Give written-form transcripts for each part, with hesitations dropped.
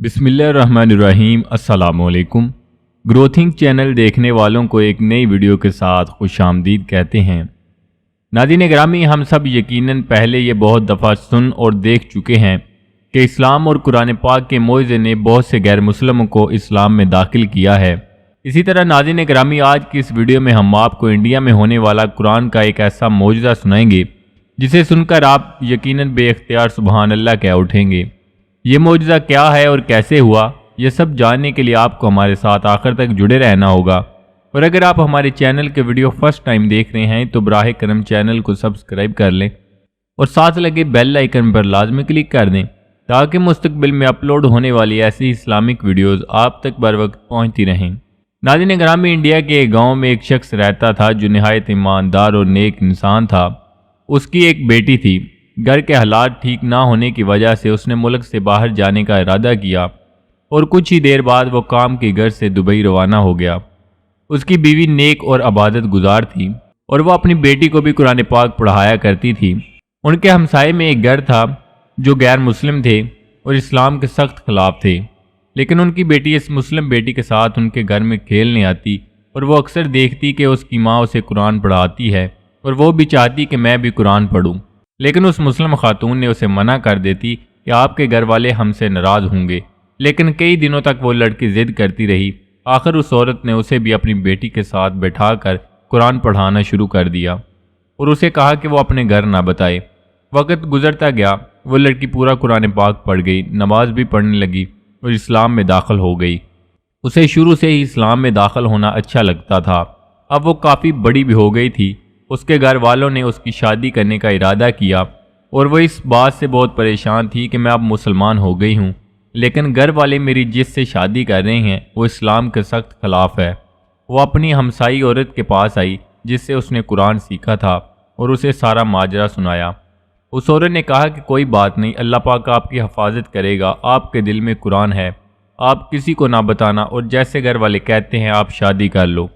بسم اللہ الرحمن الرحیم۔ السلام علیکم۔ گروتھنک چینل دیکھنے والوں کو ایک نئی ویڈیو کے ساتھ خوش آمدید کہتے ہیں۔ ناظرین گرامی، ہم سب یقیناً پہلے یہ بہت دفعہ سن اور دیکھ چکے ہیں کہ اسلام اور قرآن پاک کے معجزے نے بہت سے غیر مسلموں کو اسلام میں داخل کیا ہے۔ اسی طرح ناظرین گرامی، آج کی اس ویڈیو میں ہم آپ کو انڈیا میں ہونے والا قرآن کا ایک ایسا معجزہ سنائیں گے جسے سن کر آپ یقیناً بے اختیار سبحان اللہ کہہ اٹھیں گے۔ یہ معجزہ کیا ہے اور کیسے ہوا، یہ سب جاننے کے لیے آپ کو ہمارے ساتھ آخر تک جڑے رہنا ہوگا۔ اور اگر آپ ہمارے چینل کے ویڈیو فرسٹ ٹائم دیکھ رہے ہیں تو براہ کرم چینل کو سبسکرائب کر لیں اور ساتھ لگے بیل آئیکن پر لازمی کلک کر دیں تاکہ مستقبل میں اپلوڈ ہونے والی ایسی اسلامک ویڈیوز آپ تک بر وقت پہنچتی رہیں۔ ناظرین گرامی، انڈیا کے ایک گاؤں میں ایک شخص رہتا تھا جو نہایت ایماندار اور نیک انسان تھا۔ اس کی ایک بیٹی تھی۔ گھر کے حالات ٹھیک نہ ہونے کی وجہ سے اس نے ملک سے باہر جانے کا ارادہ کیا اور کچھ ہی دیر بعد وہ کام کی گھر سے دبئی روانہ ہو گیا۔ اس کی بیوی نیک اور عبادت گزار تھی اور وہ اپنی بیٹی کو بھی قرآن پاک پڑھایا کرتی تھی۔ ان کے ہمسائے میں ایک گھر تھا جو غیر مسلم تھے اور اسلام کے سخت خلاف تھے، لیکن ان کی بیٹی اس مسلم بیٹی کے ساتھ ان کے گھر میں کھیلنے آتی اور وہ اکثر دیکھتی کہ اس کی ماں اسے قرآن پڑھاتی ہے اور وہ بھی چاہتی کہ میں بھی قرآن پڑھوں، لیکن اس مسلم خاتون نے اسے منع کر دیتی کہ آپ کے گھر والے ہم سے ناراض ہوں گے۔ لیکن کئی دنوں تک وہ لڑکی ضد کرتی رہی۔ آخر اس عورت نے اسے بھی اپنی بیٹی کے ساتھ بٹھا کر قرآن پڑھانا شروع کر دیا اور اسے کہا کہ وہ اپنے گھر نہ بتائے۔ وقت گزرتا گیا، وہ لڑکی پورا قرآن پاک پڑھ گئی، نماز بھی پڑھنے لگی اور اسلام میں داخل ہو گئی۔ اسے شروع سے ہی اسلام میں داخل ہونا اچھا لگتا تھا۔ اب وہ کافی بڑی بھی ہو گئی تھی۔ اس کے گھر والوں نے اس کی شادی کرنے کا ارادہ کیا اور وہ اس بات سے بہت پریشان تھی کہ میں اب مسلمان ہو گئی ہوں، لیکن گھر والے میری جس سے شادی کر رہے ہیں وہ اسلام کے سخت خلاف ہے۔ وہ اپنی ہمسائی عورت کے پاس آئی جس سے اس نے قرآن سیکھا تھا اور اسے سارا ماجرا سنایا۔ اس عورت نے کہا کہ کوئی بات نہیں، اللہ پاک آپ کی حفاظت کرے گا، آپ کے دل میں قرآن ہے، آپ کسی کو نہ بتانا اور جیسے گھر والے کہتے ہیں آپ شادی کر لو۔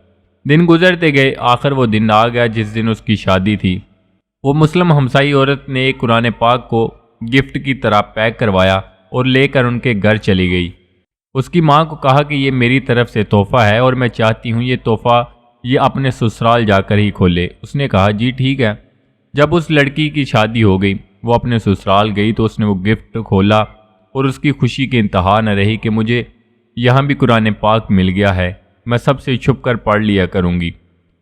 دن گزرتے گئے، آخر وہ دن آ گیا جس دن اس کی شادی تھی۔ وہ مسلم ہمسائی عورت نے ایک قرآن پاک کو گفٹ کی طرح پیک کروایا اور لے کر ان کے گھر چلی گئی۔ اس کی ماں کو کہا کہ یہ میری طرف سے تحفہ ہے اور میں چاہتی ہوں یہ تحفہ یہ اپنے سسرال جا کر ہی کھولے۔ اس نے کہا جی ٹھیک ہے۔ جب اس لڑکی کی شادی ہو گئی، وہ اپنے سسرال گئی تو اس نے وہ گفٹ کھولا اور اس کی خوشی کی انتہا نہ رہی کہ مجھے یہاں بھی قرآن پاک مل گیا ہے، میں سب سے چھپ کر پڑھ لیا کروں گی۔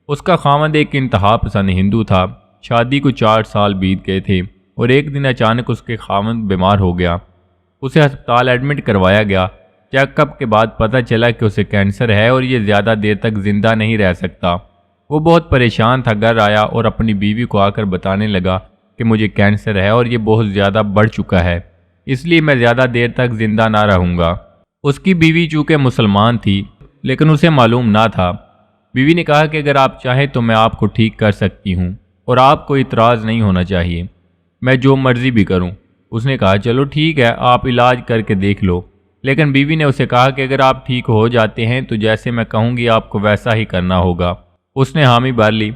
اس کا خاوند ایک انتہا پسند ہندو تھا۔ شادی کو 4 سال بیت گئے تھے اور ایک دن اچانک اس کے خاوند بیمار ہو گیا۔ اسے ہسپتال ایڈمٹ کروایا گیا۔ چیک اپ کے بعد پتہ چلا کہ اسے کینسر ہے اور یہ زیادہ دیر تک زندہ نہیں رہ سکتا۔ وہ بہت پریشان تھا، گھر آیا اور اپنی بیوی کو آ کر بتانے لگا کہ مجھے کینسر ہے اور یہ بہت زیادہ بڑھ چکا ہے، اس لیے میں زیادہ دیر تک زندہ نہ رہوں گا۔ اس کی بیوی چونکہ مسلمان تھی لیکن اسے معلوم نہ تھا۔ بیوی نے کہا کہ اگر آپ چاہیں تو میں آپ کو ٹھیک کر سکتی ہوں اور آپ کو اعتراض نہیں ہونا چاہیے، میں جو مرضی بھی کروں۔ اس نے کہا چلو ٹھیک ہے، آپ علاج کر کے دیکھ لو۔ لیکن بیوی نے اسے کہا کہ اگر آپ ٹھیک ہو جاتے ہیں تو جیسے میں کہوں گی آپ کو ویسا ہی کرنا ہوگا۔ اس نے حامی بھر لی۔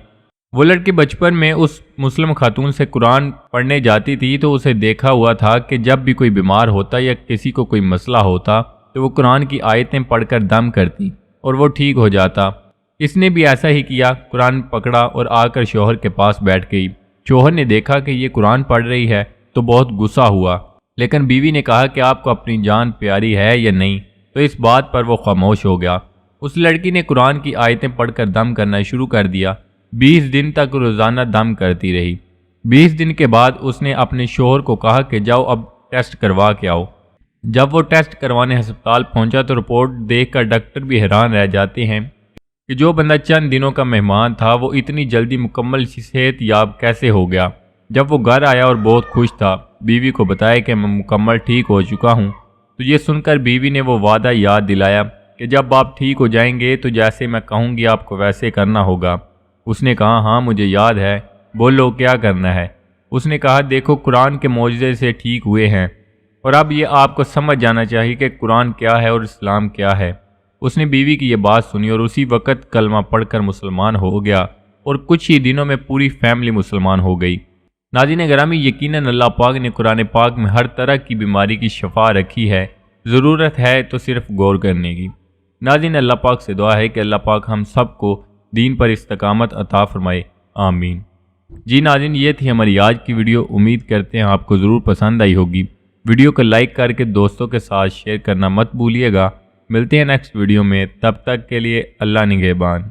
وہ لڑکی بچپن میں اس مسلم خاتون سے قرآن پڑھنے جاتی تھی تو اسے دیکھا ہوا تھا کہ جب بھی کوئی بیمار ہوتا یا کسی کو کوئی مسئلہ ہوتا تو وہ قرآن کی آیتیں پڑھ کر دم کرتی اور وہ ٹھیک ہو جاتا۔ اس نے بھی ایسا ہی کیا، قرآن پکڑا اور آ کر شوہر کے پاس بیٹھ گئی۔ شوہر نے دیکھا کہ یہ قرآن پڑھ رہی ہے تو بہت غصہ ہوا، لیکن بیوی نے کہا کہ آپ کو اپنی جان پیاری ہے یا نہیں، تو اس بات پر وہ خاموش ہو گیا۔ اس لڑکی نے قرآن کی آیتیں پڑھ کر دم کرنا شروع کر دیا۔ 20 دن تک روزانہ دم کرتی رہی۔ 20 دن کے بعد اس نے اپنے شوہر کو کہا کہ جاؤ اب ٹیسٹ کروا کے آؤ۔ جب وہ ٹیسٹ کروانے ہسپتال پہنچا تو رپورٹ دیکھ کر ڈاکٹر بھی حیران رہ جاتے ہیں کہ جو بندہ چند دنوں کا مہمان تھا وہ اتنی جلدی مکمل صحت یاب کیسے ہو گیا۔ جب وہ گھر آیا اور بہت خوش تھا، بیوی کو بتایا کہ میں مکمل ٹھیک ہو چکا ہوں، تو یہ سن کر بیوی نے وہ وعدہ یاد دلایا کہ جب آپ ٹھیک ہو جائیں گے تو جیسے میں کہوں گی آپ کو ویسے کرنا ہوگا۔ اس نے کہا ہاں مجھے یاد ہے، بولو کیا کرنا ہے۔ اس نے کہا دیکھو قرآن کے معجزے سے ٹھیک ہوئے ہیں اور اب یہ آپ کو سمجھ جانا چاہیے کہ قرآن کیا ہے اور اسلام کیا ہے۔ اس نے بیوی کی یہ بات سنی اور اسی وقت کلمہ پڑھ کر مسلمان ہو گیا اور کچھ ہی دنوں میں پوری فیملی مسلمان ہو گئی۔ ناظرین گرامی، یقیناً اللہ پاک نے قرآن پاک میں ہر طرح کی بیماری کی شفا رکھی ہے، ضرورت ہے تو صرف غور کرنے کی۔ ناظرین، اللہ پاک سے دعا ہے کہ اللہ پاک ہم سب کو دین پر استقامت عطا فرمائے، آمین۔ جی ناظرین، یہ تھی ہماری آج کی ویڈیو۔ امید کرتے ہیں آپ کو ضرور پسند آئی ہوگی۔ ویڈیو کو لائک کر کے دوستوں کے ساتھ شیئر کرنا مت بھولیے گا۔ ملتے ہیں نیکسٹ ویڈیو میں، تب تک کے لیے اللہ نگہبان۔